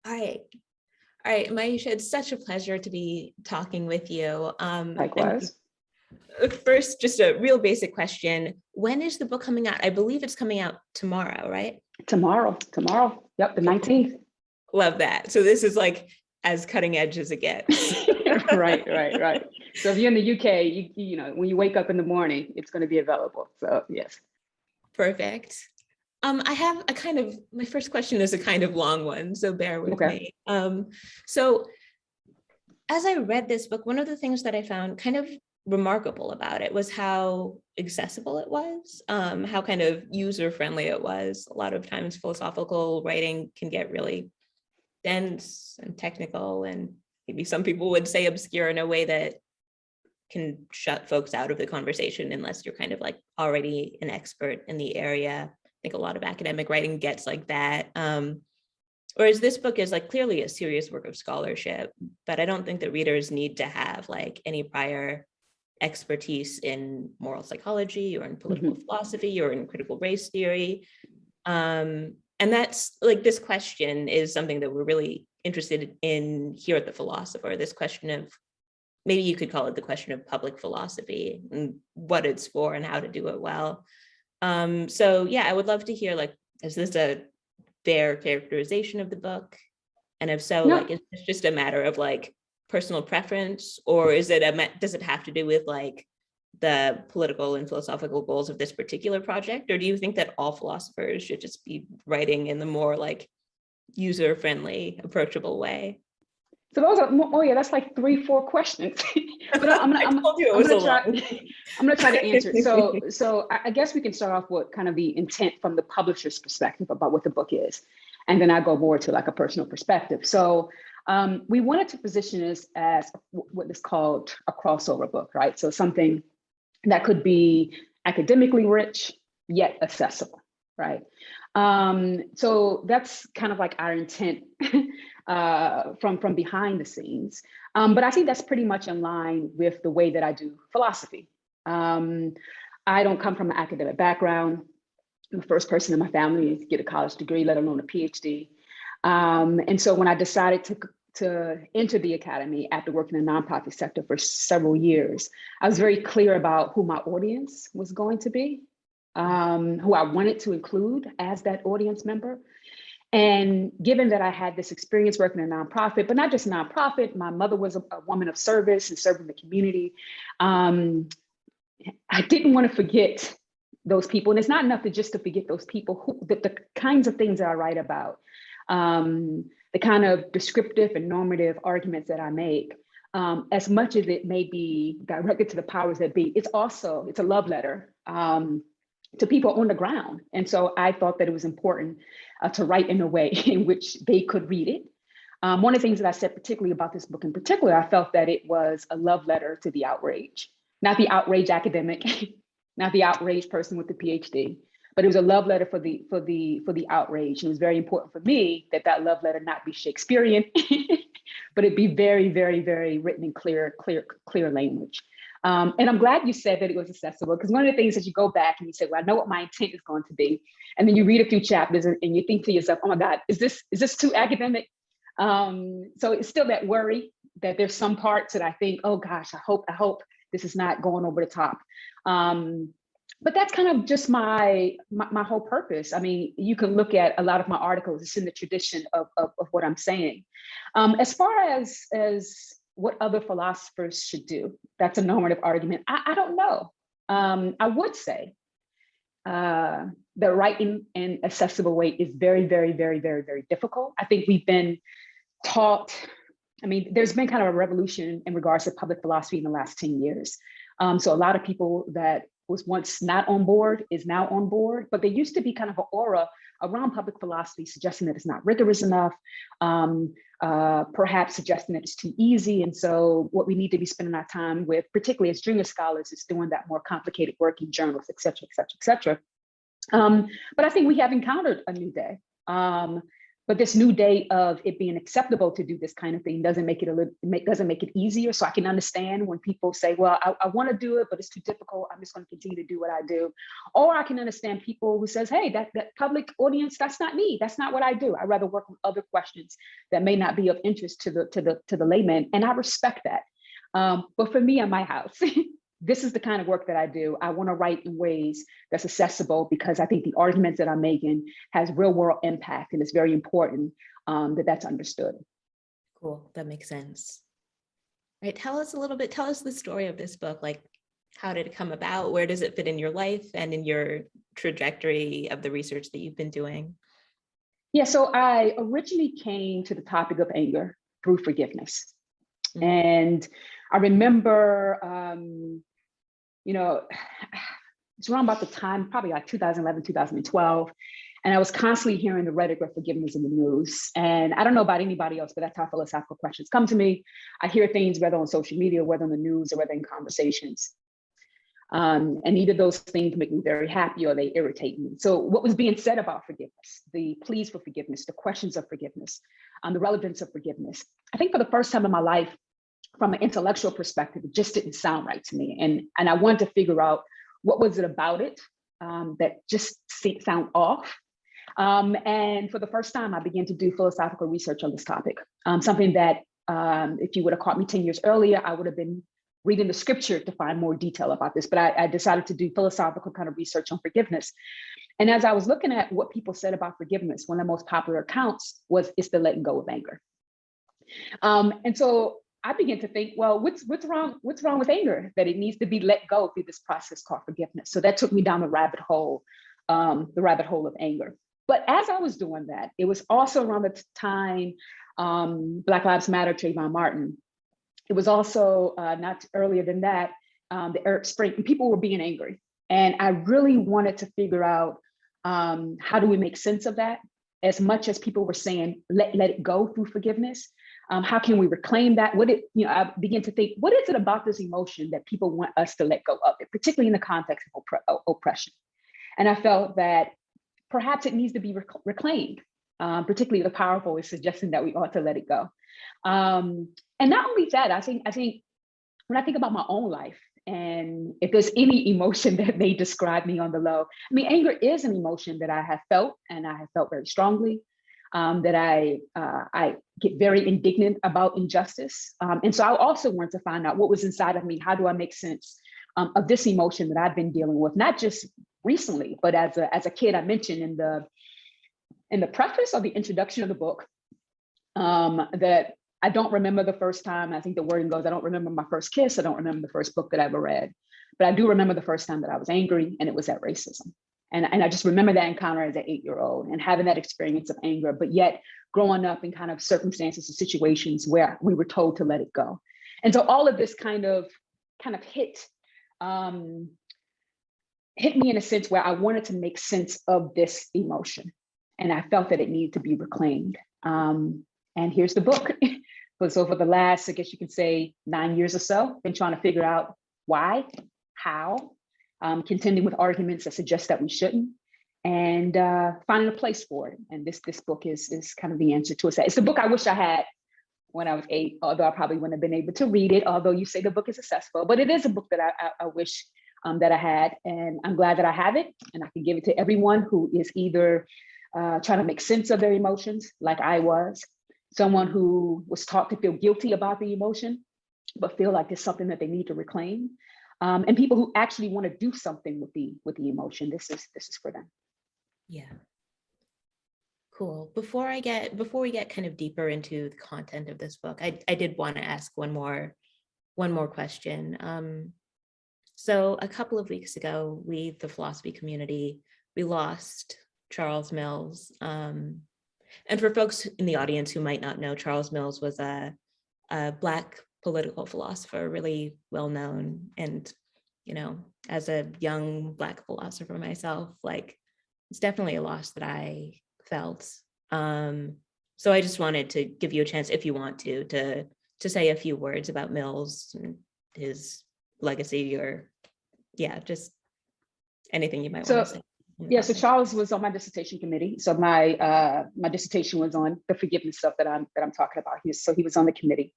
All right. All right, Myisha, it's such a pleasure to be talking with you. Likewise. First, just a real basic question. When is the book coming out? I believe it's coming out tomorrow, right? Tomorrow. Yep, the 19th. Love that. So this is like as cutting edge as it gets. Right. So if you're in the UK, you know, when you wake up in the morning, it's going to be available. So yes. Perfect. I have my first question is a kind of long one, so bear with me. So as I read this book, one of the things that I found kind of remarkable about it was how accessible it was, how kind of user-friendly it was. A lot of times philosophical writing can get really dense and technical, and maybe some people would say obscure in a way that can shut folks out of the conversation unless you're kind of like already an expert in the area. I think a lot of academic writing gets like that. Whereas this book is like clearly a serious work of scholarship, but I don't think that readers need to have like any prior expertise in moral psychology or in political philosophy or in critical race theory. And that's like, this question is something that we're really interested in here at the Philosopher, this question of, maybe you could call it the question of public philosophy and what it's for and how to do it well. So yeah, I would love to hear, like, is this a fair characterization of the book? And if so, like, is this just a matter of like personal preference, or is it does it have to do with like the political and philosophical goals of this particular project? Or do you think that all philosophers should just be writing in the more like user-friendly, approachable way? So those are, that's like 3-4 questions. But I'm gonna try to answer it. So I guess we can start off with kind of the intent from the publisher's perspective about what the book is, and then I go more to like a personal perspective. So we wanted to position this as what is called a crossover book, right? So something that could be academically rich yet accessible, right? So that's kind of like our intent from behind the scenes. But I think that's pretty much in line with the way that I do philosophy. I don't come from an academic background. I'm the first person in my family to get a college degree, let alone a PhD. And so when I decided to enter the academy after working in the nonprofit sector for several years, I was very clear about who my audience was going to be, who I wanted to include as that audience member. And given that I had this experience working in a nonprofit, but not just a nonprofit, my mother was a woman of service and serving the community. I didn't want to forget those people. And it's not enough to forget those people, the kinds of things that I write about, the kind of descriptive and normative arguments that I make, as much as it may be directed to the powers that be, it's a love letter to people on the ground. And so I thought that it was important to write in a way in which they could read it. One of the things that I said particularly about this book in particular, I felt that it was a love letter to the outrage, not the outrage academic, not the outraged person with the PhD, but it was a love letter for the outrage. And it was very important for me that love letter not be Shakespearean, but it be very, very, very written in clear language. And I'm glad you said that it was accessible, because one of the things that you go back and you say, well, I know what my intent is going to be. And then you read a few chapters and you think to yourself, oh my God, is this too academic? So it's still that worry that there's some parts that I think, oh gosh, I hope this is not going over the top. But that's kind of just my whole purpose. I mean, you can look at a lot of my articles, it's in the tradition of what I'm saying. As far as what other philosophers should do, that's a normative argument. I don't know. I would say the writing in accessible way is very, very, very, very, very difficult. I think we've been taught, I mean, there's been kind of a revolution in regards to public philosophy in the last 10 years. So a lot of people that was once not on board is now on board, but there used to be kind of an aura around public philosophy suggesting that it's not rigorous enough, perhaps suggesting that it's too easy. And so what we need to be spending our time with, particularly as junior scholars, is doing that more complicated work in journals, et cetera, et cetera, et cetera. But I think we have encountered a new day But this new day of it being acceptable to do this kind of thing doesn't make it easier. So I can understand when people say, well, I want to do it, but it's too difficult. I'm just going to continue to do what I do. Or I can understand people who says, hey, that public audience, that's not me. That's not what I do. I'd rather work on other questions that may not be of interest to the layman. And I respect that. But for me and my house, this is the kind of work that I do. I want to write in ways that's accessible because I think the arguments that I'm making has real world impact, and it's very important that that's understood. Cool, that makes sense. Right, tell us the story of this book. Like, how did it come about? Where does it fit in your life and in your trajectory of the research that you've been doing? Yeah, so I originally came to the topic of anger through forgiveness. Mm-hmm. And I remember, it's around about the time, probably like 2011, 2012. And I was constantly hearing the rhetoric of forgiveness in the news. And I don't know about anybody else, but that's how philosophical questions come to me. I hear things, whether on social media, whether on the news, or whether in conversations. And either those things make me very happy or they irritate me. So what was being said about forgiveness, the pleas for forgiveness, the questions of forgiveness, the relevance of forgiveness, I think for the first time in my life, from an intellectual perspective, it just didn't sound right to me. And I wanted to figure out what was it about it that just sound off. And for the first time, I began to do philosophical research on this topic, something that if you would have caught me 10 years earlier, I would have been reading the scripture to find more detail about this. But I decided to do philosophical kind of research on forgiveness. And as I was looking at what people said about forgiveness, one of the most popular accounts was it's the letting go of anger. And so I began to think, well, what's wrong with anger, that it needs to be let go through this process called forgiveness. So that took me down the rabbit hole of anger. But as I was doing that, it was also around the time Black Lives Matter, Trayvon Martin. It was also not earlier than that, the Arab Spring, and people were being angry. And I really wanted to figure out how do we make sense of that? As much as people were saying, let it go through forgiveness. How can we reclaim that? I began to think, what is it about this emotion that people want us to let go of it, particularly in the context of oppression? And I felt that perhaps it needs to be reclaimed, particularly the powerful is suggesting that we ought to let it go. And not only that, I think when I think about my own life, and if there's any emotion that may describe me on the low, I mean, anger is an emotion that I have felt, and I have felt very strongly. That I get very indignant about injustice. And so I also want to find out what was inside of me. How do I make sense of this emotion that I've been dealing with, not just recently, but as a kid. I mentioned in the preface or the introduction of the book that I don't remember the first time. I think the wording goes, I don't remember my first kiss. I don't remember the first book that I ever read, but I do remember the first time that I was angry, and it was at racism. And I just remember that encounter as an 8-year-old and having that experience of anger, but yet growing up in kind of circumstances and situations where we were told to let it go. And so all of this kind of hit me in a sense where I wanted to make sense of this emotion. And I felt that it needed to be reclaimed. And here's the book. So for the last, I guess you could say 9 years or so, been trying to figure out why, how, contending with arguments that suggest that we shouldn't, and finding a place for it. And this book is kind of the answer to it. It's the book I wish I had when I was 8, although I probably wouldn't have been able to read it, although you say the book is accessible, but it is a book that I wish that I had, and I'm glad that I have it, and I can give it to everyone who is either trying to make sense of their emotions, like I was, someone who was taught to feel guilty about the emotion, but feel like it's something that they need to reclaim. And people who actually want to do something with the emotion. This is for them. Yeah. Cool. Before we get kind of deeper into the content of this book, I did want to ask one more question. So a couple of weeks ago, the philosophy community, we lost Charles Mills. And for folks in the audience who might not know, Charles Mills was a Black political philosopher, really well known. And, as a young Black philosopher myself, it's definitely a loss that I felt. So I just wanted to give you a chance, if you want to say a few words about Mills and his legacy, or just anything you might want to say. Yeah, so Charles was on my dissertation committee. So my dissertation was on the forgiveness stuff that I'm talking about. He was on the committee.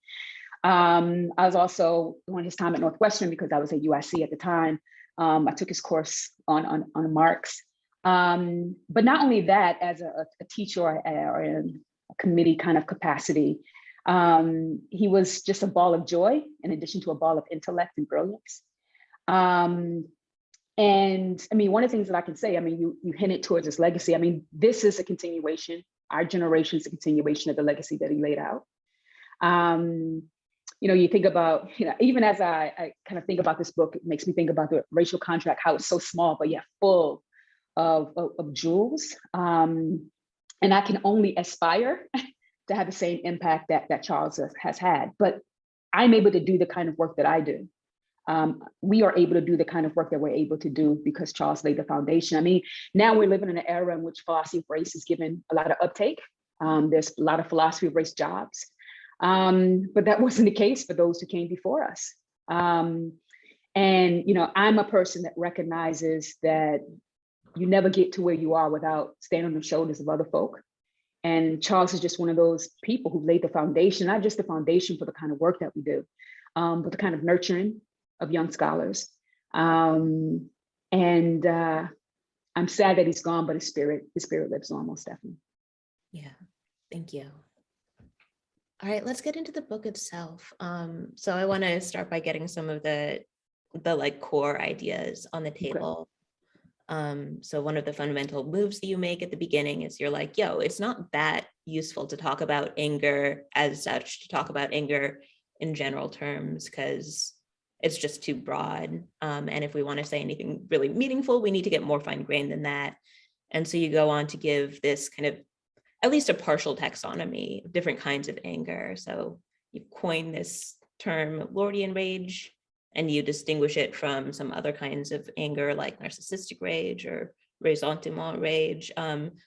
I was also on his time at Northwestern because I was at UIC at the time. I took his course on Marx. But not only that, as a teacher or in a committee kind of capacity, he was just a ball of joy in addition to a ball of intellect and brilliance. And I mean, one of the things that I can say, I mean, you hinted towards his legacy. I mean, this is a continuation. Our generation is a continuation of the legacy that he laid out. You know, you think about, you know, even as I kind of think about this book, it makes me think about the racial contract, how it's so small, but yet full of jewels. And I can only aspire to have the same impact that Charles has had. But I'm able to do the kind of work that I do. We are able to do the kind of work that we're able to do because Charles laid the foundation. I mean, now we're living in an era in which philosophy of race is given a lot of uptake. There's a lot of philosophy of race jobs. But that wasn't the case for those who came before us. And, you know, I'm a person that recognizes that you never get to where you are without standing on the shoulders of other folk. And Charles is just one of those people who laid the foundation, not just the foundation for the kind of work that we do, but the kind of nurturing of young scholars. I'm sad that he's gone, but his spirit lives on, most definitely. Yeah, thank you. All right, let's get into the book itself. So I want to start by getting some of the like core ideas on the table. Okay. So one of the fundamental moves that you make at the beginning is you're like, yo, it's not that useful to talk about anger as such, to talk about anger in general terms, because it's just too broad. And if we want to say anything really meaningful, we need to get more fine-grained than that. And so you go on to give this kind of at least a partial taxonomy of different kinds of anger. So you coin this term Lordean rage, and you distinguish it from some other kinds of anger like narcissistic rage or ressentiment rage.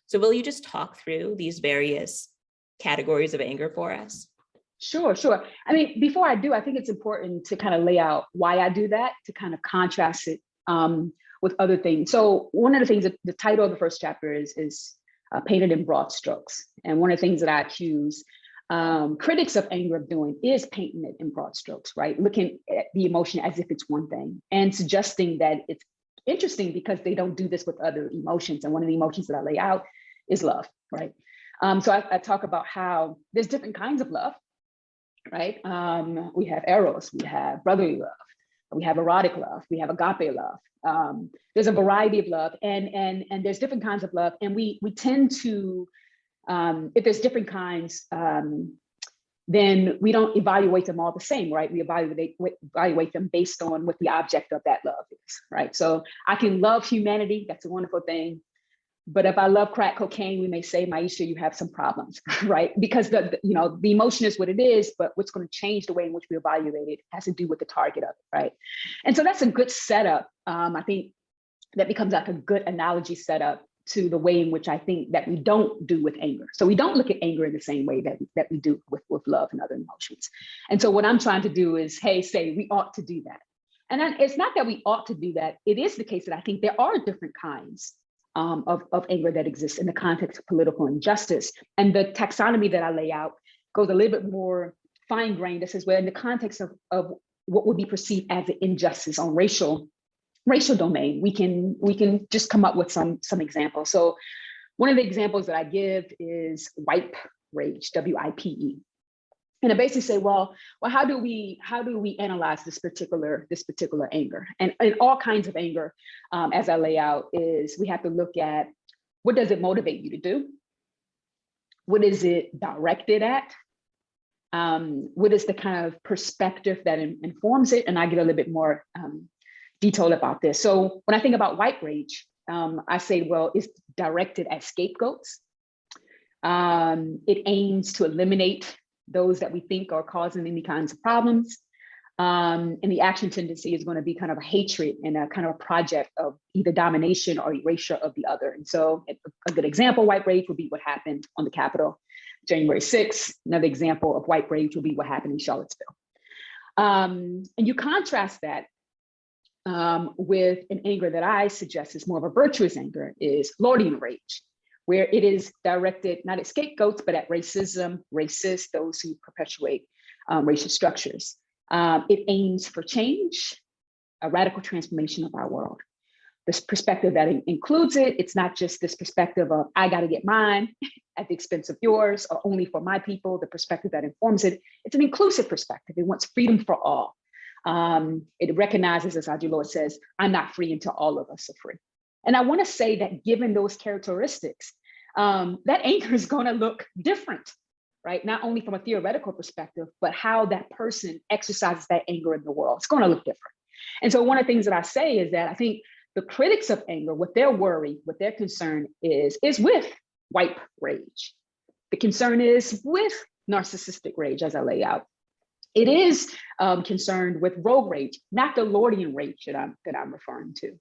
So will you just talk through these various categories of anger for us? Sure. I mean, before I do, I think it's important to kind of lay out why I do that, to kind of contrast it with other things. So one of the things that the title of the first chapter is painted in broad strokes. And one of the things that I accuse critics of anger of doing is painting it in broad strokes, right? Looking at the emotion as if it's one thing and suggesting that it's interesting because they don't do this with other emotions. And one of the emotions that I lay out is love, right? So I talk about how there's different kinds of love, right? We have eros, we have brotherly love, we have erotic love, we have agape love. There's a variety of love, and there's different kinds of love, and we tend to, if there's different kinds, then we don't evaluate them all the same, right? We evaluate them based on what the object of that love is, right? So I can love humanity, that's a wonderful thing. But if I love crack cocaine, we may say, Myisha, you have some problems, right? Because the emotion is what it is, but what's going to change the way in which we evaluate it has to do with the target of it, right? And so that's a good setup. I think that becomes like a good analogy setup to the way in which I think that we don't do with anger. So we don't look at anger in the same way that we do with love and other emotions. And so what I'm trying to do is, say we ought to do that. And then it's not that we ought to do that. It is the case that I think there are different kinds of anger that exists in the context of political injustice. And the taxonomy that I lay out goes a little bit more fine-grained. This is where in the context of what would be perceived as an injustice on racial domain, we can just come up with some examples. So one of the examples that I give is wipe rage, WIPE. And I basically say, well, how do we analyze this particular anger? And all kinds of anger, as I lay out, is we have to look at what does it motivate you to do? What is it directed at? What is the kind of perspective that informs it? And I get a little bit more detailed about this. So when I think about white rage, I say, well, it's directed at scapegoats. It aims to eliminate those that we think are causing any kinds of problems. And the action tendency is going to be kind of a hatred and a kind of a project of either domination or erasure of the other. And so a good example, white rage would be what happened on the Capitol, January 6th. Another example of white rage would be what happened in Charlottesville. And you contrast that with an anger that I suggest is more of a virtuous anger is Lordean rage, where it is directed not at scapegoats, but at racism, racists, those who perpetuate racial structures. It aims for change, a radical transformation of our world. This perspective that includes it, it's not just this perspective of, I got to get mine at the expense of yours, or only for my people, the perspective that informs it. It's an inclusive perspective. It wants freedom for all. It recognizes, as Audre Lorde says, I'm not free until all of us are free. And I want to say that given those characteristics, that anger is going to look different, right? Not only from a theoretical perspective, but how that person exercises that anger in the world. It's going to look different. And so one of the things that I say is that I think the critics of anger, what their worry, what their concern is with white rage. The concern is with narcissistic rage, as I lay out. It is concerned with rogue rage, not the Lordean rage that I'm referring to.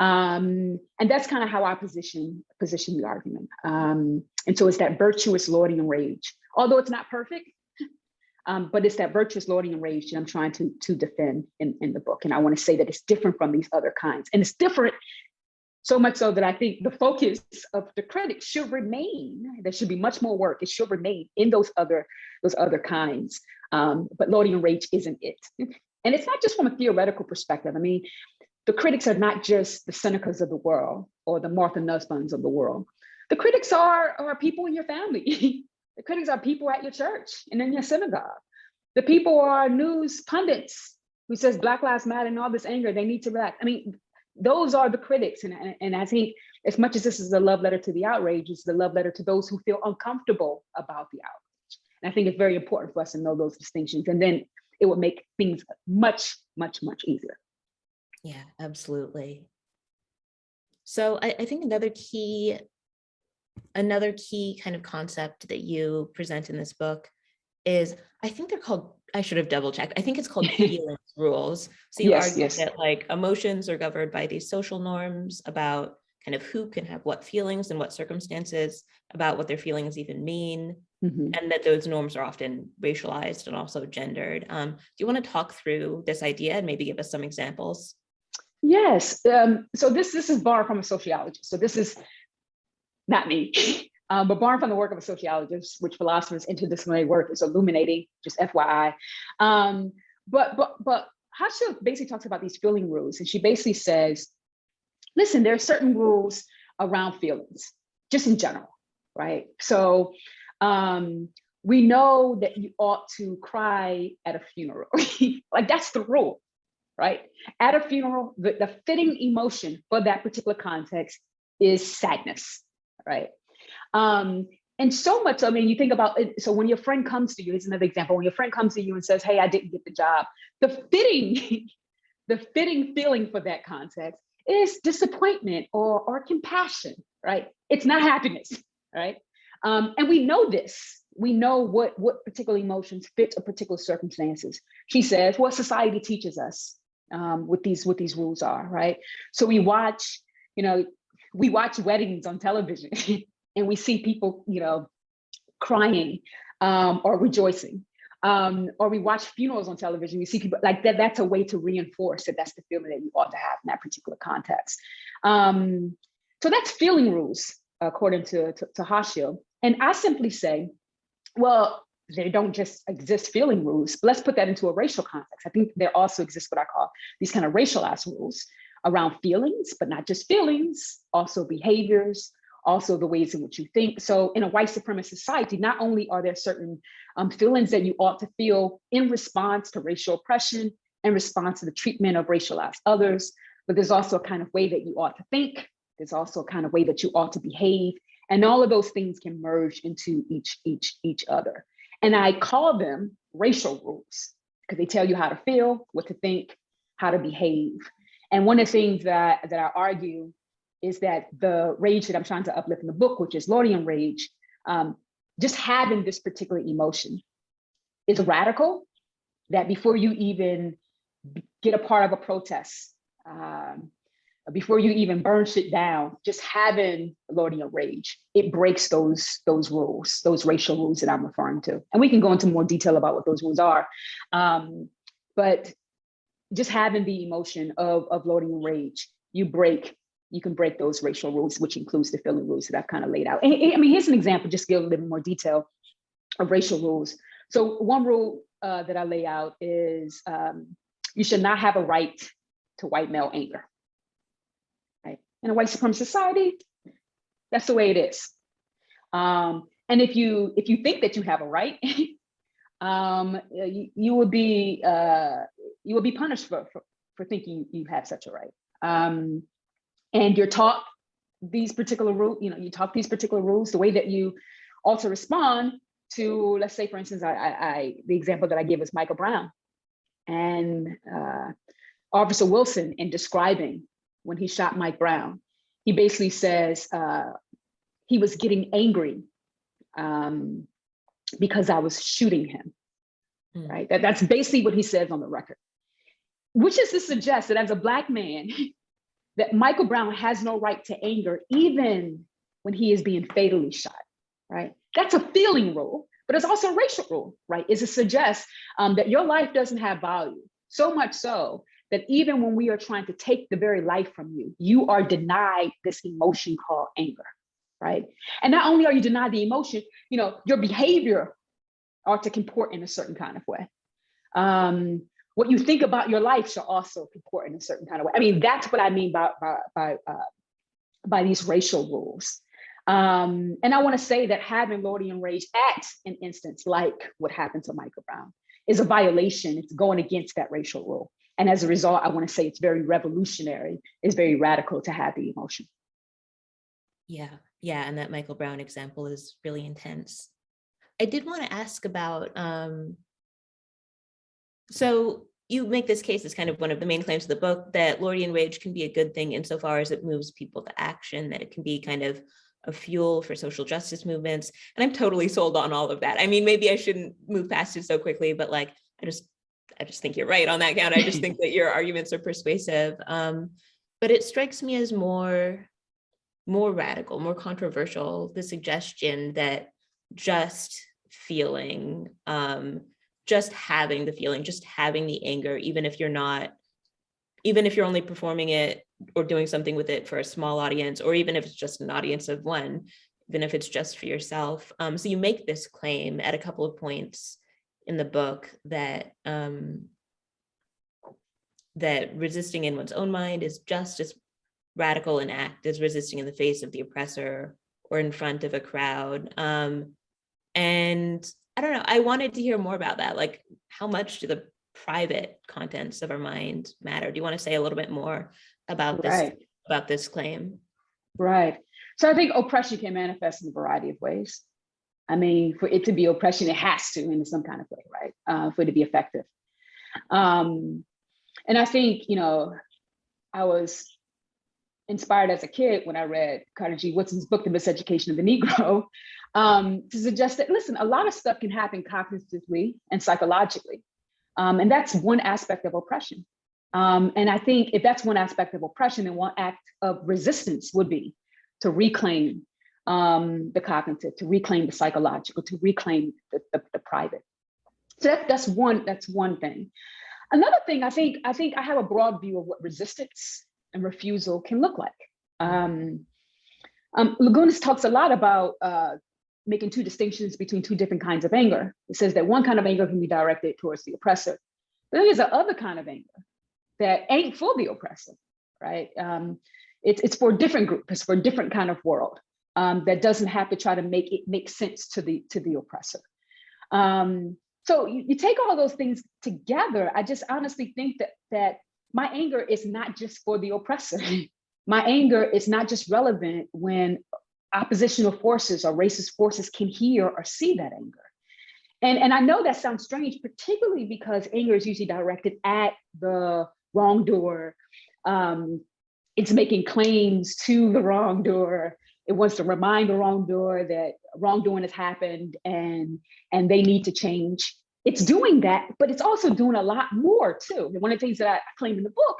And that's kind of how I position the argument. And so it's that virtuous Lordean rage, although it's not perfect, but it's that virtuous Lordean rage that I'm trying to defend in the book. And I want to say that it's different from these other kinds. And it's different so much so that I think the focus of the critics should remain, there should be much more work. It should remain in those other kinds. But Lordean rage isn't it. And it's not just from a theoretical perspective. I mean, the critics are not just the Senecas of the world or the Martha Nussbaums of the world. The critics are people in your family. The critics are people at your church and in your synagogue. The people are news pundits who says Black Lives Matter and all this anger, they need to react. I mean, those are the critics. And I think as much as this is a love letter to the outrage, it's the love letter to those who feel uncomfortable about the outrage. And I think it's very important for us to know those distinctions. And then it would make things much, much, much easier. Yeah, absolutely. So I think another key kind of concept that you present in this book is, I think they're called, I should have double checked. I think it's called feelings rules. So you argue that like emotions are governed by these social norms about kind of who can have what feelings and what circumstances, about what their feelings even mean, and that those norms are often racialized and also gendered. Do you want to talk through this idea and maybe give us some examples? Yes. So this is borrowed from a sociologist. So this is not me, but borrowed from the work of a sociologist, which philosophers' interdisciplinary work is illuminating, just FYI. But Hasha basically talks about these feeling rules, and she basically says, listen, there are certain rules around feelings, just in general, right? So we know that you ought to cry at a funeral. Like that's the rule, right? At a funeral, the fitting emotion for that particular context is sadness, right? And so much, I mean, you think about it, so when your friend comes to you, here's another example, when your friend comes to you and says, hey, I didn't get the job, the fitting feeling for that context is disappointment or compassion, right? It's not happiness, right? And we know this. We know what particular emotions fit a particular circumstances. She says, what society teaches us what these rules are, right? So we watch weddings on television and we see people, crying or rejoicing. Or we watch funerals on television, we see people like that. That's a way to reinforce that that's the feeling that you ought to have in that particular context. So that's feeling rules, according to Hashil. And I simply say, well, they don't just exist feeling rules. Let's put that into a racial context. I think there also exists what I call these kind of racialized rules around feelings, but not just feelings, also behaviors, also the ways in which you think. So in a white supremacist society, not only are there certain feelings that you ought to feel in response to racial oppression, in response to the treatment of racialized others, but there's also a kind of way that you ought to think. There's also a kind of way that you ought to behave. And all of those things can merge into each other. And I call them racial rules because they tell you how to feel, what to think, how to behave. And one of the things that I argue is that the rage that I'm trying to uplift in the book, which is Lordean rage, just having this particular emotion is radical, that before you even get a part of a protest, before you even burn shit down, just having Lordean rage, it breaks those rules, those racial rules that I'm referring to. And we can go into more detail about what those rules are. But just having the emotion of Lordean rage, you can break those racial rules, which includes the feeling rules that I've kind of laid out. And I mean, here's an example, just to give a little more detail of racial rules. So one rule that I lay out is you should not have a right to white male anger. Right? In a white supremacist society, that's the way it is. And if you think that you have a right, you will be punished for thinking you have such a right. And you're taught these particular rules. You talk these particular rules. The way that you also respond to, let's say, for instance, the example that I give is Michael Brown and Officer Wilson in describing when he shot Mike Brown. He basically says he was getting angry because I was shooting him. Right? That's basically what he says on the record, which is to suggest that as a Black man, that Michael Brown has no right to anger, even when he is being fatally shot, right? That's a feeling rule, but it's also a racial rule, right? Is to suggest that your life doesn't have value, so much so that even when we are trying to take the very life from you, you are denied this emotion called anger, right? And not only are you denied the emotion, your behavior ought to comport in a certain kind of way. What you think about your life should also comport in a certain kind of way. I mean, that's what I mean by these racial rules. And I want to say that having Lordean rage at an instance like what happened to Michael Brown is a violation. It's going against that racial rule. And as a result, I want to say it's very revolutionary. It's very radical to have the emotion. Yeah, and that Michael Brown example is really intense. I did want to ask about, so you make this case as kind of one of the main claims of the book that Lordean rage can be a good thing insofar as it moves people to action, that it can be kind of a fuel for social justice movements. And I'm totally sold on all of that. I mean, maybe I shouldn't move past it so quickly, but like, I just think you're right on that count. I just think that your arguments are persuasive. But it strikes me as more radical, more controversial, the suggestion that just feeling, just having the feeling, just having the anger, even if you're only performing it or doing something with it for a small audience, or even if it's just an audience of one, even if it's just for yourself. So you make this claim at a couple of points in the book that that resisting in one's own mind is just as radical an act as resisting in the face of the oppressor or in front of a crowd. And I don't know, I wanted to hear more about that. Like, how much do the private contents of our mind matter? Do you want to say a little bit more about this claim? Right. So I think oppression can manifest in a variety of ways. I mean, for it to be oppression, it has to in some kind of way, right? For it to be effective. And I think, I was inspired as a kid when I read Carter G. Woodson's book, The Miseducation of the Negro, to suggest that, listen, a lot of stuff can happen cognitively and psychologically. And that's one aspect of oppression. And I think if that's one aspect of oppression, then one act of resistance would be to reclaim the cognitive, to reclaim the psychological, to reclaim the private. So that's one thing. Another thing, I think I have a broad view of what resistance and refusal can look like. Lagunas talks a lot about making two distinctions between two different kinds of anger. It says that one kind of anger can be directed towards the oppressor. But then there's the other kind of anger that ain't for the oppressor, right? It's for a different group, it's for a different kind of world that doesn't have to try to make it make sense to the oppressor. So you take all of those things together, I just honestly think that my anger is not just for the oppressor. My anger is not just relevant when oppositional forces or racist forces can hear or see that anger. And I know that sounds strange, particularly because anger is usually directed at the wrongdoer. It's making claims to the wrongdoer. It wants to remind the wrongdoer that wrongdoing has happened and they need to change. It's doing that, but it's also doing a lot more too. One of the things that I claim in the book,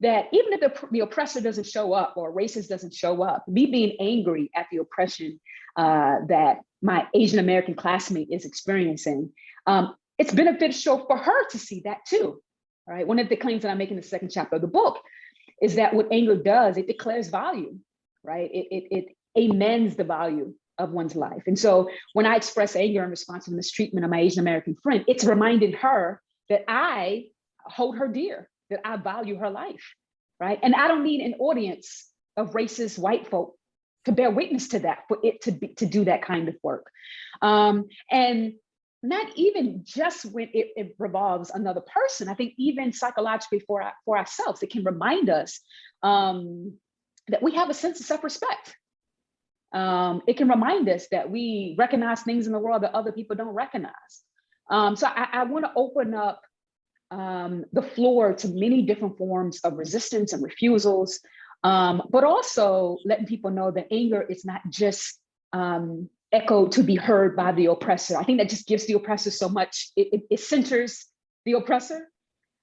that even if the oppressor doesn't show up or racist doesn't show up, me being angry at the oppression that my Asian American classmate is experiencing, it's beneficial for her to see that too. All right. One of the claims that I make in the second chapter of the book is that what anger does, it declares value, right? It amends the value of one's life. And so when I express anger in response to the mistreatment of my Asian American friend, it's reminding her that I hold her dear, that I value her life, right? And I don't need an audience of racist white folk to bear witness to that, for it to do that kind of work. And not even just when it revolves another person. I think even psychologically for ourselves, it can remind us that we have a sense of self-respect. It can remind us that we recognize things in the world that other people don't recognize. So I want to open up the floor to many different forms of resistance and refusals, but also letting people know that anger is not just echo to be heard by the oppressor. I think that just gives the oppressor so much, it centers the oppressor.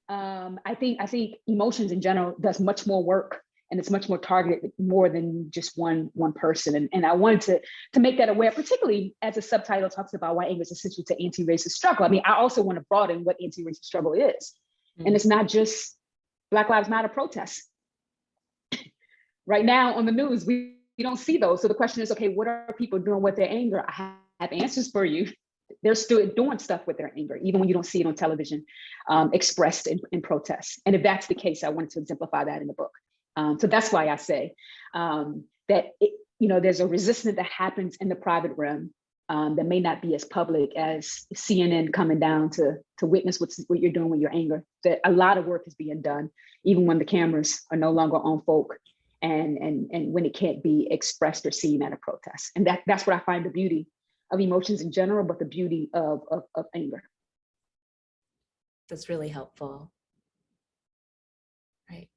I think emotions in general does much more work, and it's much more targeted, more than just one person. And I wanted to make that aware, particularly as the subtitle talks about why anger is essential to anti-racist struggle. I mean, I also want to broaden what anti-racist struggle is. Mm-hmm. And it's not just Black Lives Matter protests. Right now on the news, we don't see those. So the question is, okay, what are people doing with their anger? I have answers for you. They're still doing stuff with their anger, even when you don't see it on television, expressed in protests. And if that's the case, I wanted to exemplify that in the book. So that's why I say that there's a resistance that happens in the private realm that may not be as public as CNN coming down to witness what you're doing with your anger. That a lot of work is being done, even when the cameras are no longer on folk, and when it can't be expressed or seen at a protest. And that's what I find the beauty of emotions in general, but the beauty of anger. That's really helpful. Right.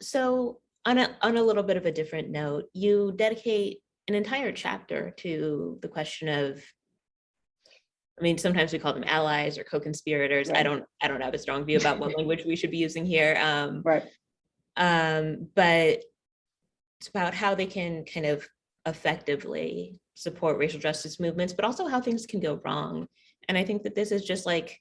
So on a little bit of a different note, you dedicate an entire chapter to the question of, I mean, sometimes we call them allies or co-conspirators. Right. I don't have a strong view about what language we should be using here. Right. But it's about how they can kind of effectively support racial justice movements, but also how things can go wrong. And I think that this is just like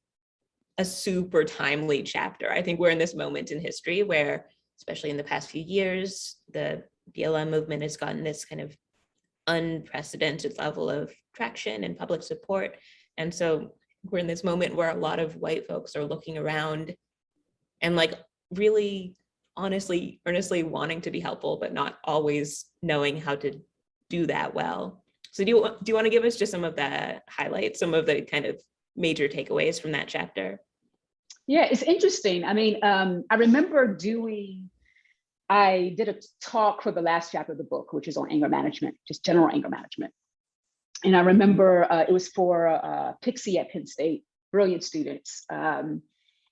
a super timely chapter. I think we're in this moment in history where, especially in the past few years, the BLM movement has gotten this kind of unprecedented level of traction and public support. And so we're in this moment where a lot of white folks are looking around and like really honestly, earnestly wanting to be helpful, but not always knowing how to do that well. So do you want to give us just some of the highlights, some of the kind of major takeaways from that chapter? Yeah, it's interesting. I mean, I remember I did a talk for the last chapter of the book, which is on anger management, just general anger management. And I remember it was for Pixie at Penn State, brilliant students.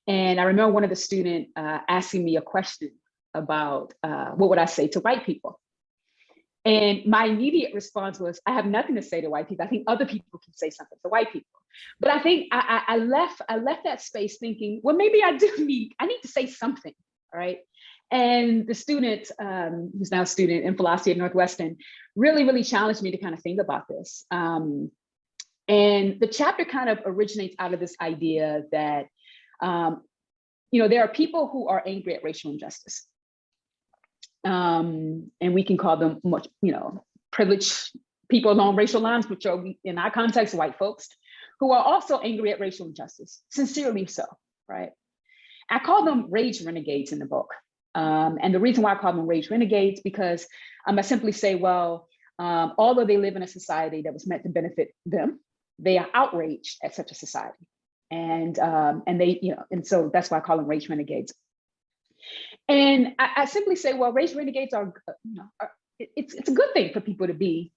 And I remember one of the students asking me a question about what would I say to white people? And my immediate response was, I have nothing to say to white people. I think other people can say something to white people. But I think I left that space thinking, well, maybe I need to say something, all right? And the student, who's now a student in philosophy at Northwestern, really, really challenged me to kind of think about this. And the chapter kind of originates out of this idea that, there are people who are angry at racial injustice. And we can call them much, privileged people along racial lines, which are, in our context, white folks, who are also angry at racial injustice, sincerely so, right? I call them rage renegades in the book. And the reason why I call them rage renegades, because I simply say, well, although they live in a society that was meant to benefit them, they are outraged at such a society. And they, and so that's why I call them rage renegades. And I simply say, well, rage renegades are, it's a good thing for people to be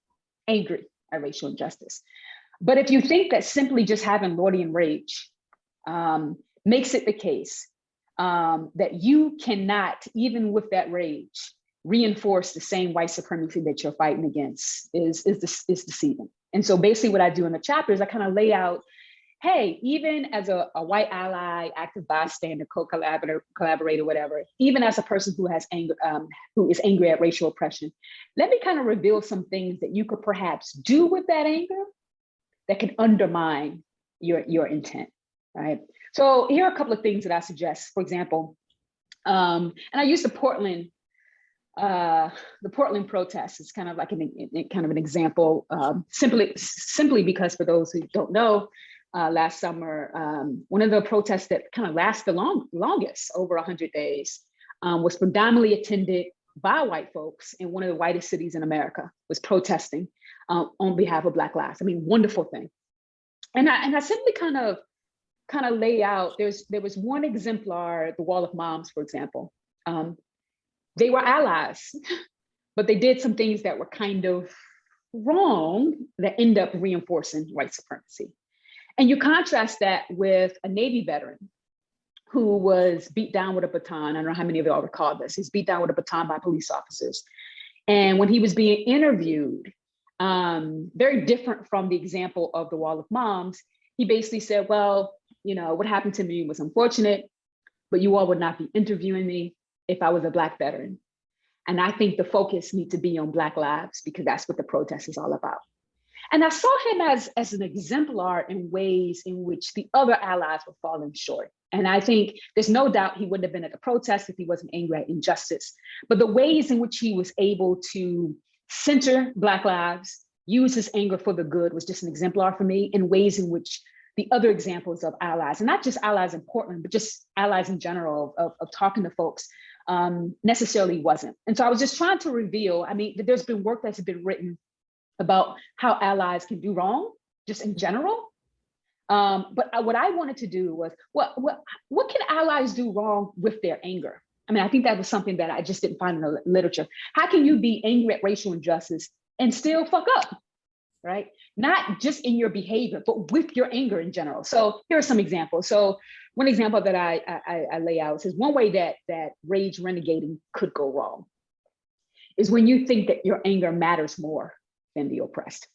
angry at racial injustice. But if you think that simply just having Lordean rage makes it the case that you cannot, even with that rage, reinforce the same white supremacy that you're fighting against, is deceiving. And so basically what I do in the chapter is I kind of lay out, hey, even as a white ally, active bystander, collaborator, whatever, even as a person who has anger, who is angry at racial oppression, let me kind of reveal some things that you could perhaps do with that anger that can undermine your intent, right? So here are a couple of things that I suggest. For example, and I use the Portland protest is kind of like an example, simply because for those who don't know, last summer, one of the protests that kind of lasted the longest, over 100 days, was predominantly attended by white folks in one of the whitest cities in America, was protesting on behalf of Black lives. I mean, wonderful thing. And I simply kind of lay out, there was one exemplar, the Wall of Moms, for example. They were allies, but they did some things that were kind of wrong that end up reinforcing white supremacy. And you contrast that with a Navy veteran who was beat down with a baton. I don't know how many of y'all recall this. He's beat down with a baton by police officers. And when he was being interviewed, very different from the example of the Wall of Moms, he basically said, well, you know, what happened to me was unfortunate, but you all would not be interviewing me if I was a Black veteran. And I think the focus needs to be on Black lives, because that's what the protest is all about. And I saw him as an exemplar in ways in which the other allies were falling short. And I think there's no doubt he wouldn't have been at the protest if he wasn't angry at injustice. But the ways in which he was able to center Black lives, use his anger for the good, was just an exemplar for me, in ways in which the other examples of allies, and not just allies in Portland, but just allies in general of talking to folks, necessarily wasn't. And so I was just trying to reveal, I mean, there's been work that's been written about how allies can do wrong, just in general. But what I wanted to do was, what can allies do wrong with their anger? I mean, I think that was something that I just didn't find in the literature. How can you be angry at racial injustice and still fuck up, right? Not just in your behavior, but with your anger in general. So here are some examples. So one example that I lay out says, one way that rage renegating could go wrong is when you think that your anger matters more than the oppressed,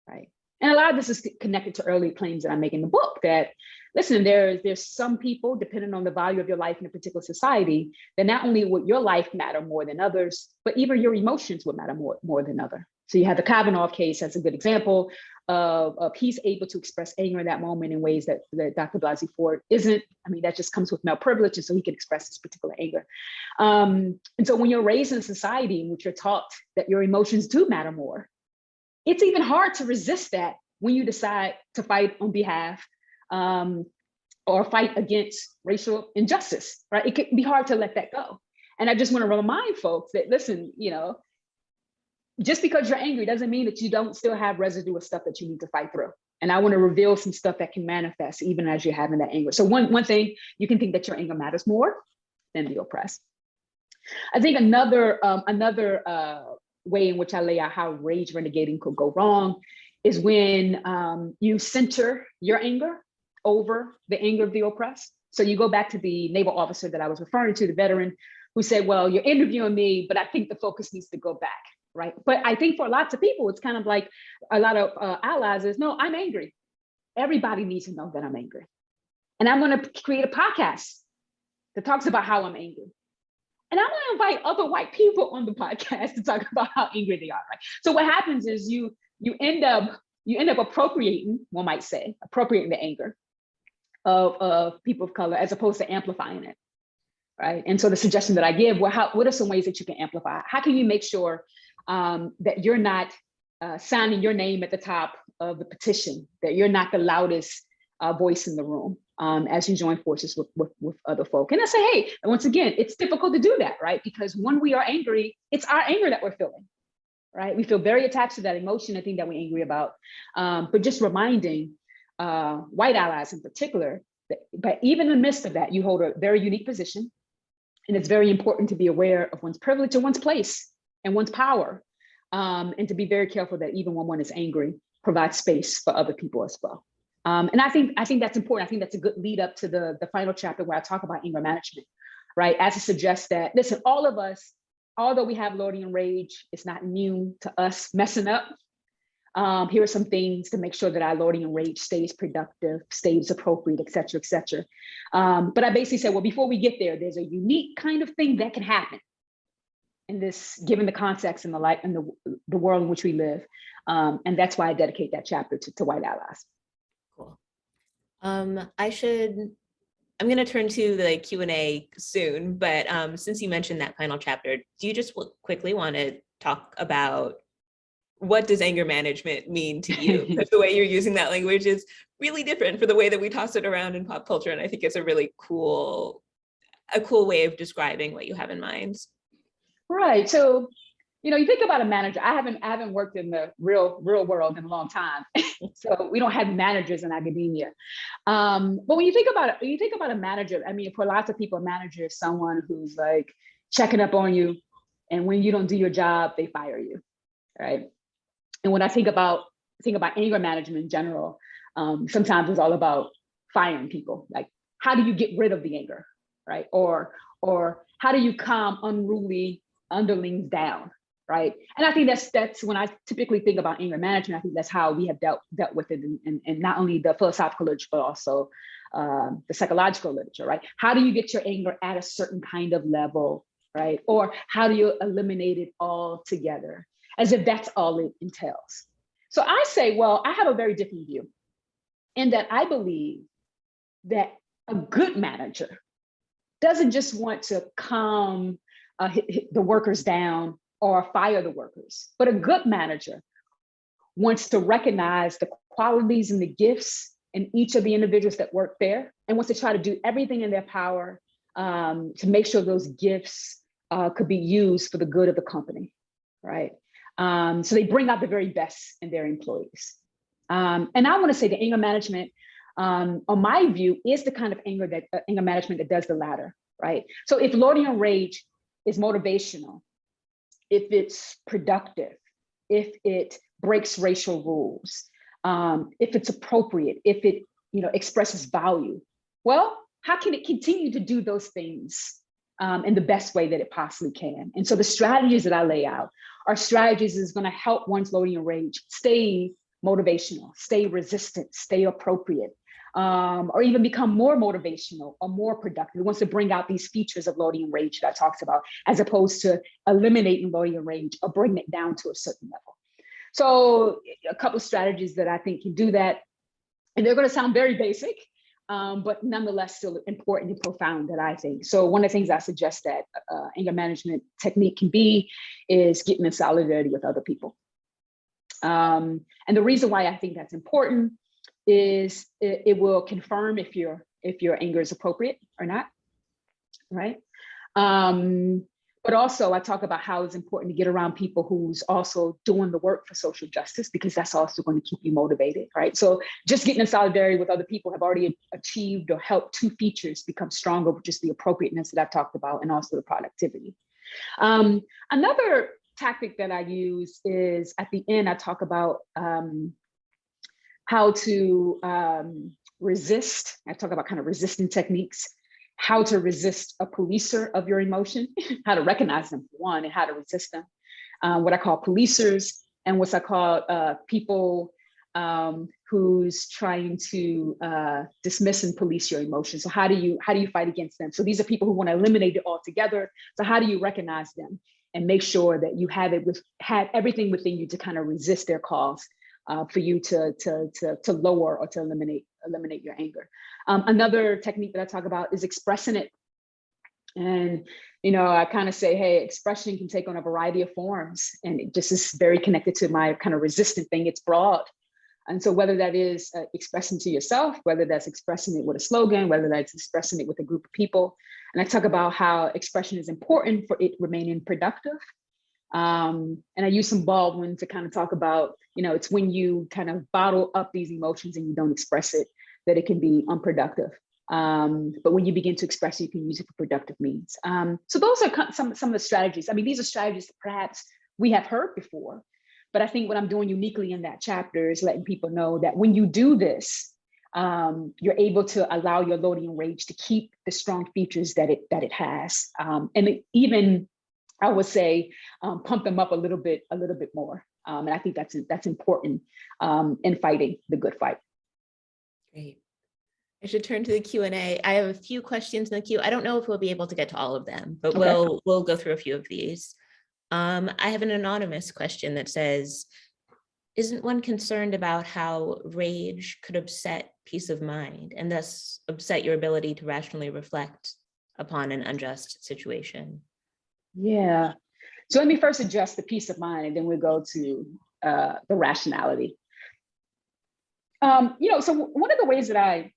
right? And a lot of this is connected to early claims that I make in the book that, listen, there's some people, depending on the value of your life in a particular society, that not only would your life matter more than others, but even your emotions would matter more than others. So you have the Kavanaugh case, that's a good example of he's able to express anger in that moment in ways that Dr. Blasey Ford isn't. I mean, that just comes with male privilege, and so he can express this particular anger. And so when you're raised in a society in which you're taught that your emotions do matter more, it's even hard to resist that when you decide to fight on behalf or fight against racial injustice, right? It can be hard to let that go. And I just want to remind folks that, listen, you know, just because you're angry doesn't mean that you don't still have residue of stuff that you need to fight through. And I want to reveal some stuff that can manifest even as you're having that anger. So one thing, you can think that your anger matters more than the oppressed. I think another way in which I lay out how rage renegating could go wrong is when you center your anger over the anger of the oppressed. So you go back to the naval officer that I was referring to, the veteran, who said, well, you're interviewing me, but I think the focus needs to go back, right? But I think for lots of people, it's kind of like a lot of allies is, no, I'm angry. Everybody needs to know that I'm angry. And I'm going to create a podcast that talks about how I'm angry. And I'm going to invite other white people on the podcast to talk about how angry they are, right? So what happens is you end up appropriating, one might say, appropriating the anger of people of color as opposed to amplifying it, right? And so the suggestion that I give, well, what are some ways that you can amplify? How can you make sure that you're not signing your name at the top of the petition, that you're not the loudest voice in the room as you join forces with other folk? And I say, hey, and once again, it's difficult to do that, right? Because when we are angry, it's our anger that we're feeling, right? We feel very attached to that emotion, I think that we're angry about. But just reminding white allies in particular, that, but even in the midst of that, you hold a very unique position. And it's very important to be aware of one's privilege and one's place and one's power. And to be very careful that even when one is angry, provide space for other people as well. And I think that's important. I think that's a good lead up to the final chapter where I talk about anger management, right? As it suggests that, listen, all of us, although we have Lordean rage, it's not immune to us messing up. Here are some things to make sure that our Lordean rage stays productive, stays appropriate, et cetera, et cetera. But I basically said, well, before we get there, there's a unique kind of thing that can happen in this, given the context and the life and the world in which we live. And that's why I dedicate that chapter to white allies. Cool. I'm going to turn to the Q&A soon, but since you mentioned that final chapter, do you just quickly want to talk about what does anger management mean to you? Because the way you're using that language is really different for the way that we toss it around in pop culture. And I think it's a really cool way of describing what you have in mind. Right. So, you think about a manager. I haven't worked in the real world in a long time. So we don't have managers in academia. But when you think about a manager, I mean, for lots of people, a manager is someone who's like checking up on you. And when you don't do your job, they fire you. Right. And when I think about anger management in general, sometimes it's all about firing people. Like, how do you get rid of the anger? Right. Or how do you calm unruly underlings down? Right. And I think that's when I typically think about anger management. I think that's how we have dealt with it in not only the philosophical literature, but also the psychological literature. Right. How do you get your anger at a certain kind of level? Right. Or how do you eliminate it altogether? As if that's all it entails. So I say, well, I have a very different view in that I believe that a good manager doesn't just want to calm the workers down or fire the workers, but a good manager wants to recognize the qualities and the gifts in each of the individuals that work there and wants to try to do everything in their power to make sure those gifts could be used for the good of the company, right? So they bring out the very best in their employees. And I want to say that anger management, on my view, is the kind of anger management that does the latter, right? So if Lordean rage is motivational, if it's productive, if it breaks racial rules, if it's appropriate, if it expresses value, well, how can it continue to do those things in the best way that it possibly can? And so the strategies that I lay out are strategies is going to help one's Lordean rage stay motivational, stay resistant, stay appropriate, or even become more motivational or more productive. It wants to bring out these features of Lordean rage that I talked about, as opposed to eliminating Lordean rage or bringing it down to a certain level. So a couple of strategies that I think can do that, and they're going to sound very basic, but nonetheless still important and profound that I think. So one of the things I suggest that anger management technique can be is getting in solidarity with other people. And the reason why I think that's important is it will confirm if your anger is appropriate or not, right? But also I talk about how it's important to get around people who's also doing the work for social justice, because that's also going to keep you motivated, right? So just getting in solidarity with other people have already achieved or helped two features become stronger, which is the appropriateness that I talked about and also the productivity. Another tactic that I use is at the end, I talk about how to resist. I talk about kind of resistant techniques, how to resist a policer of your emotion, how to recognize them, one, and how to resist them. What I call policers, and what I call people who's trying to dismiss and police your emotions. So how do you fight against them? So these are people who want to eliminate it altogether. So how do you recognize them and make sure that you have everything within you to kind of resist their calls for you to lower or to eliminate your anger. Another technique that I talk about is expressing it. And, I kind of say, hey, expression can take on a variety of forms. And it just is very connected to my kind of resistant thing. It's broad. And so whether that is expressing to yourself, whether that's expressing it with a slogan, whether that's expressing it with a group of people. And I talk about how expression is important for it remaining productive. And I use some Baldwin to kind of talk about, it's when you kind of bottle up these emotions and you don't express it, that it can be unproductive. But when you begin to express it, you can use it for productive means. So those are some of the strategies. I mean, these are strategies that perhaps we have heard before, but I think what I'm doing uniquely in that chapter is letting people know that when you do this, you're able to allow your Lordean rage to keep the strong features that it has. And even, I would say, pump them up a little bit more. And I think that's important in fighting the good fight. Great. I should turn to the Q&A. I have a few questions in the queue. I don't know if we'll be able to get to all of them, but okay. We'll go through a few of these. I have an anonymous question that says, isn't one concerned about how rage could upset peace of mind and thus upset your ability to rationally reflect upon an unjust situation? Yeah. So let me first address the peace of mind, and then we'll go to the rationality. So one of the ways that I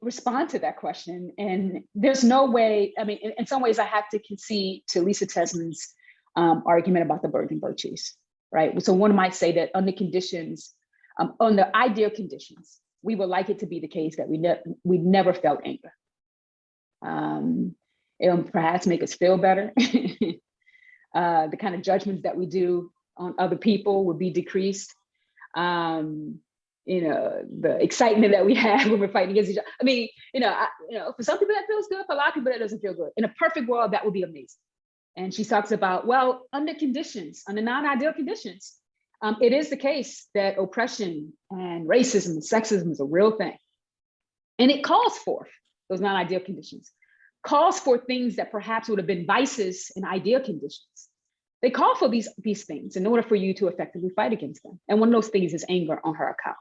respond to that question, and there's no way, I mean, in some ways I have to concede to Lisa Tesman's argument about the birth and virtues, right? So one might say that under conditions, under ideal conditions, we would like it to be the case that we never felt anger. It'll perhaps make us feel better. The kind of judgments that we do on other people would be decreased. The excitement that we have when we're fighting against each other. I mean, for some people that feels good, for a lot of people that doesn't feel good. In a perfect world, that would be amazing. And she talks about, well, under conditions, under non-ideal conditions, it is the case that oppression and racism and sexism is a real thing. And it calls forth those non-ideal conditions, calls for things that perhaps would have been vices in ideal conditions. They call for these things in order for you to effectively fight against them. And one of those things is anger on her account.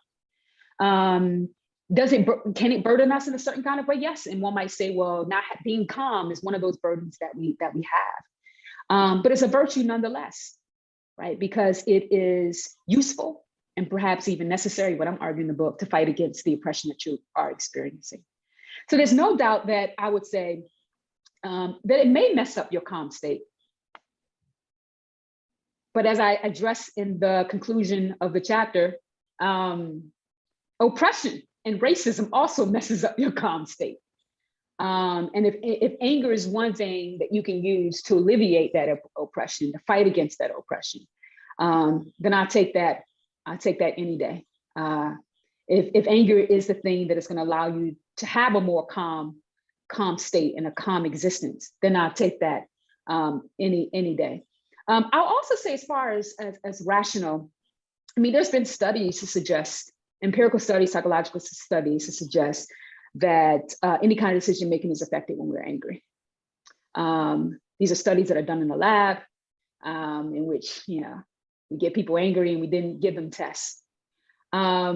Can it burden us in a certain kind of way? Yes. And one might say, well, not being calm is one of those burdens that we have. But it's a virtue nonetheless, right? Because it is useful and perhaps even necessary, what I'm arguing in the book, to fight against the oppression that you are experiencing. So there's no doubt that I would say that it may mess up your calm state. But as I address in the conclusion of the chapter, oppression and racism also messes up your calm state. And if anger is one thing that you can use to alleviate that oppression, to fight against that oppression, then I'll take that any day. If anger is the thing that is going to allow you to have a more calm state and a calm existence, then I'll take that any day. I'll also say, as far as rational, I mean, there's been studies to suggest, empirical studies, psychological studies to suggest that any kind of decision making is affected when we're angry. These are studies that are done in the lab, in which we get people angry and we didn't give them tests. I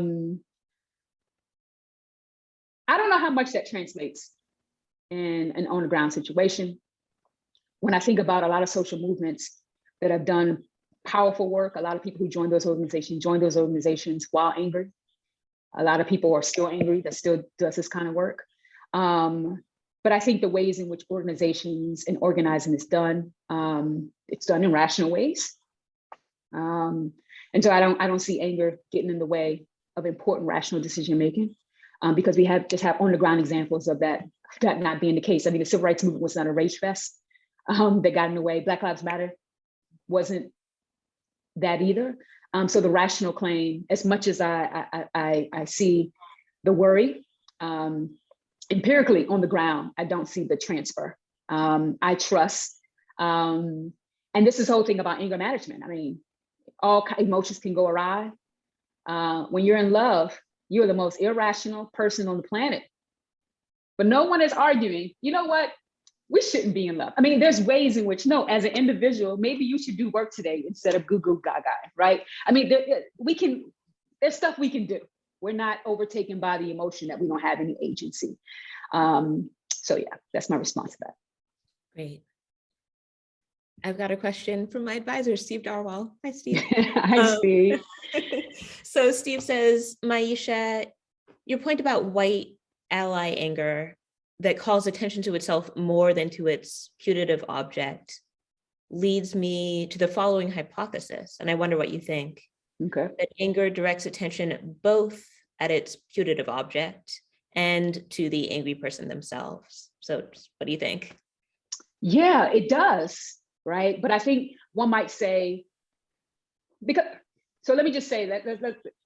don't know how much that translates in an on the ground situation. When I think about a lot of social movements that have done powerful work, a lot of people who join those organizations while angry. A lot of people are still angry that still does this kind of work. But I think the ways in which organizations and organizing is done, it's done in rational ways. And so I don't see anger getting in the way of important rational decision making, because we just have on the ground examples of that not being the case. I mean, the civil rights movement was not a rage fest that got in the way. Black Lives Matter wasn't that either. So the rational claim, as much as I see the worry, empirically on the ground, I don't see the transfer. I trust, and this is the whole thing about anger management. I mean, all emotions can go awry. When you're in love, you're the most irrational person on the planet. But no one is arguing, you know what? We shouldn't be in love. I mean, there's ways in which, no, as an individual, maybe you should do work today instead of goo goo gaga, right? I mean, there's stuff we can do. We're not overtaken by the emotion that we don't have any agency. So yeah, that's my response to that. Great. I've got a question from my advisor, Steve Darwall. Hi, Steve. Hi, Steve. So Steve says, Myisha, your point about white ally anger that calls attention to itself more than to its putative object leads me to the following hypothesis, and I wonder what you think. Okay. That anger directs attention both at its putative object and to the angry person themselves. So what do you think? Yeah, it does, right? But I think one might say, so let me just say that,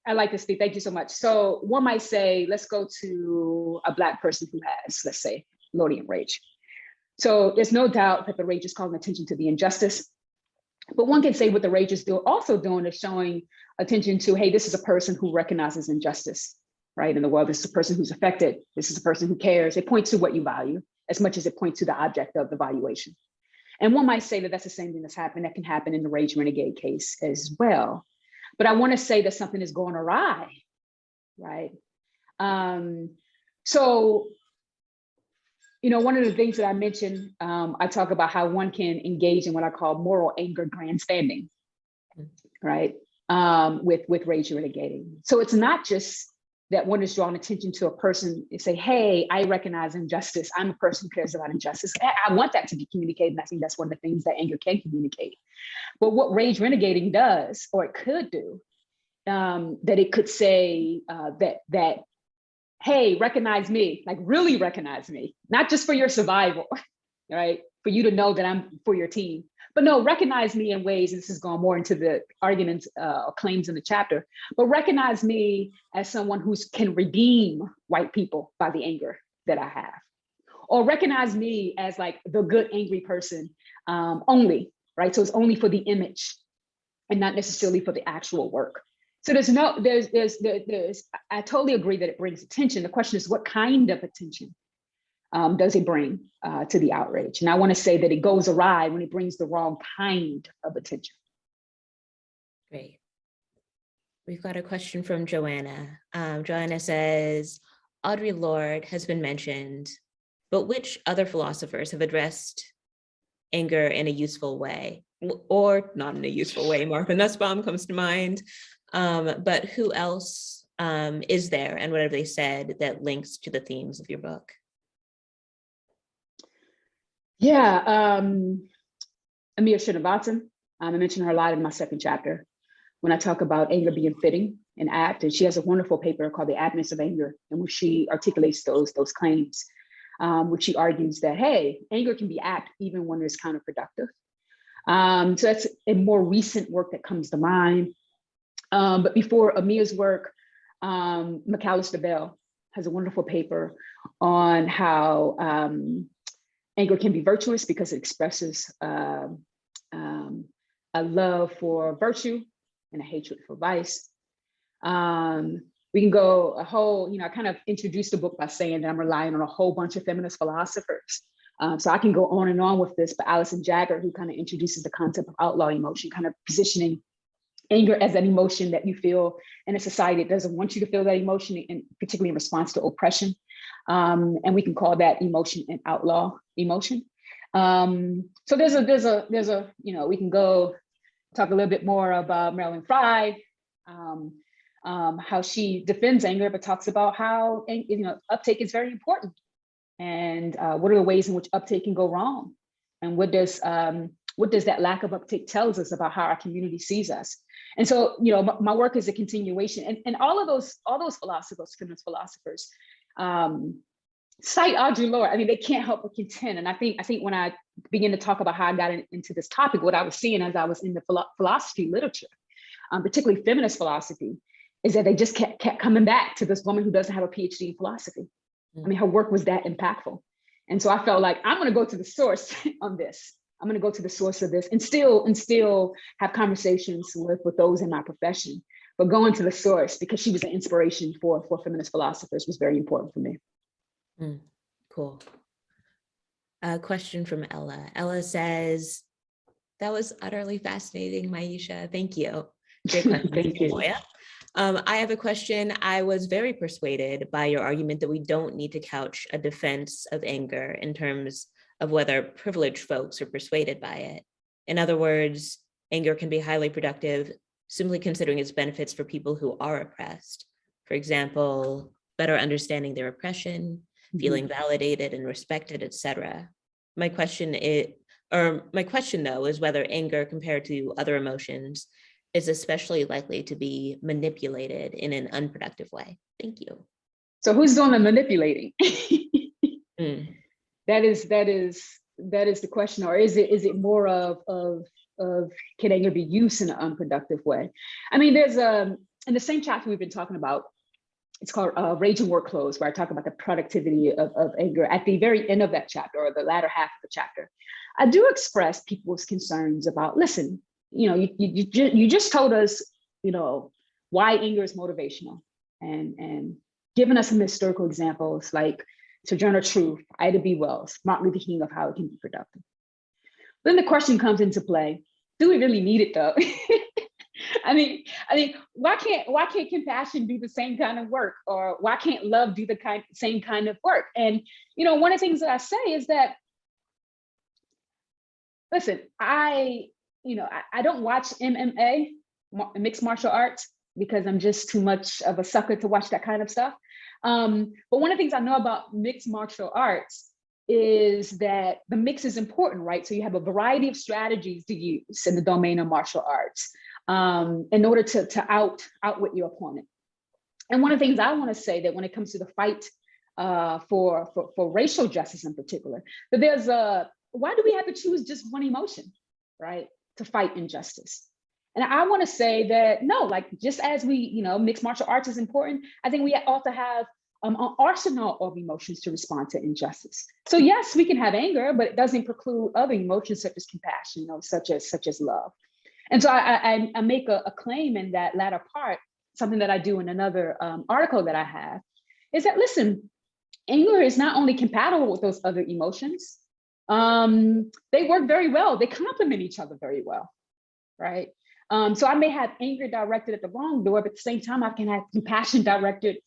I like this, Steve, thank you so much. So one might say, let's go to a Black person who has, let's say, Lordean rage. So there's no doubt that the rage is calling attention to the injustice, but one can say what the rage is also doing is showing attention to, hey, this is a person who recognizes injustice, right? In the world, this is a person who's affected. This is a person who cares. It points to what you value as much as it points to the object of the valuation. And one might say that that's the same thing that can happen in the rage renegade case as well. but I want to say that something is going awry, right? So, one of the things that I mentioned, I talk about how one can engage in what I call moral anger grandstanding, right? With rage mitigating. So it's not just that one is drawing attention to a person and say, hey, I recognize injustice. I'm a person who cares about injustice. I want that to be communicated. And I think that's one of the things that anger can communicate. But what rage renegating does, or it could do, that it could say that, hey, recognize me, like really recognize me, not just for your survival, right? For you to know that I'm for your team, but no, recognize me in ways, and this is going more into the arguments or claims in the chapter, but recognize me as someone who can redeem white people by the anger that I have. Or recognize me as like the good angry person only, right? So it's only for the image and not necessarily for the actual work. So I totally agree that it brings attention. The question is, what kind of attention does it bring to the outrage? And I want to say that it goes awry when it brings the wrong kind of attention. Great. We've got a question from Joanna. Joanna says, Audre Lorde has been mentioned, but which other philosophers have addressed anger in a useful way? Or not in a useful way? Martha Nussbaum comes to mind. But who else is there, and what have they said that links to the themes of your book? Yeah, Amir Srinivasan. I mentioned her a lot in my second chapter when I talk about anger being fitting and apt, and she has a wonderful paper called The Aptness of Anger, in which she articulates those claims, which she argues that, hey, anger can be apt even when it's counterproductive. So that's a more recent work that comes to mind. But before Amir's work, McAllister Bell has a wonderful paper on how anger can be virtuous because it expresses a love for virtue and a hatred for vice. We can go a whole, I kind of introduced the book by saying that I'm relying on a whole bunch of feminist philosophers. So I can go on and on with this, but Alison Jagger, who kind of introduces the concept of outlaw emotion, kind of positioning anger as an emotion that you feel in a society that doesn't want you to feel that emotion, and particularly in response to oppression. And we can call that emotion an outlaw emotion. So there's a, we can go talk a little bit more about Marilyn Frye, how she defends anger, but talks about how, uptake is very important. And what are the ways in which uptake can go wrong? And what does that lack of uptake tells us about how our community sees us? And so, my work is a continuation, and all those philosophers, feminist philosophers, cite Audre Lorde. I mean, they can't help but contend. And I think when I begin to talk about how I got into this topic, what I was seeing as I was in the philosophy literature, particularly feminist philosophy, is that they just kept coming back to this woman who doesn't have a PhD in philosophy. I mean, her work was that impactful. And so I felt like I'm going to go to the source on this. I'm going to go to the source of this and still have conversations with those in my profession, but going to the source because she was an inspiration for feminist philosophers was very important for me. Cool. A question from Ella. Ella says, that was utterly fascinating, Myisha. Thank you. Great question. Thank you. Moya. I have a question. I was very persuaded by your argument that we don't need to couch a defense of anger in terms of whether privileged folks are persuaded by it. In other words, anger can be highly productive, simply considering its benefits for people who are oppressed. For example, better understanding their oppression, feeling validated and respected, etc. My question though is whether anger compared to other emotions is especially likely to be manipulated in an unproductive way. Thank you. So who's doing the manipulating? That is the question, or is it more of can anger be used in an unproductive way? I mean, there's in the same chapter we've been talking about, it's called Rage and Work Clothes, where I talk about the productivity of anger. At the very end of that chapter, or the latter half of the chapter, I do express people's concerns about, listen, you just told us, why anger is motivational, and given us some historical examples like Sojourner Truth, Ida B. Wells, Martin Luther King, of how it can be productive. Then the question comes into play, do we really need it though? why can't compassion do the same kind of work, or why can't love do the same kind of work? And one of the things that I say is that, listen, I don't watch MMA, mixed martial arts, because I'm just too much of a sucker to watch that kind of stuff. But one of the things I know about mixed martial arts is that the mix is important, right? So you have a variety of strategies to use in the domain of martial arts in order to outwit your opponent. And one of the things I want to say, that when it comes to the fight for racial justice in particular, that there's why do we have to choose just one emotion, right, to fight injustice? And I want to say that no, like, just as we, mixed martial arts is important, I think we ought to have an arsenal of emotions to respond to injustice. So yes, we can have anger, but it doesn't preclude other emotions such as compassion, such as love. And so I make a claim in that latter part, something that I do in another article that I have, is that, listen, anger is not only compatible with those other emotions, they work very well. They complement each other very well, right? So I may have anger directed at the wrong door, but at the same time, I can have compassion directed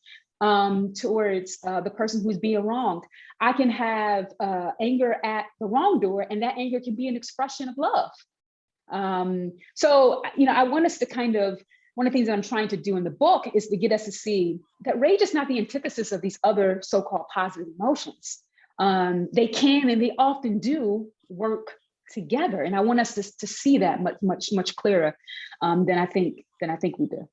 towards the person who's being wronged. I can have anger at the wrong door, and that anger can be an expression of love. So, I want us to one of the things that I'm trying to do in the book is to get us to see that rage is not the antithesis of these other so-called positive emotions. They can, and they often do, work together. And I want us to see that much clearer than I think we do.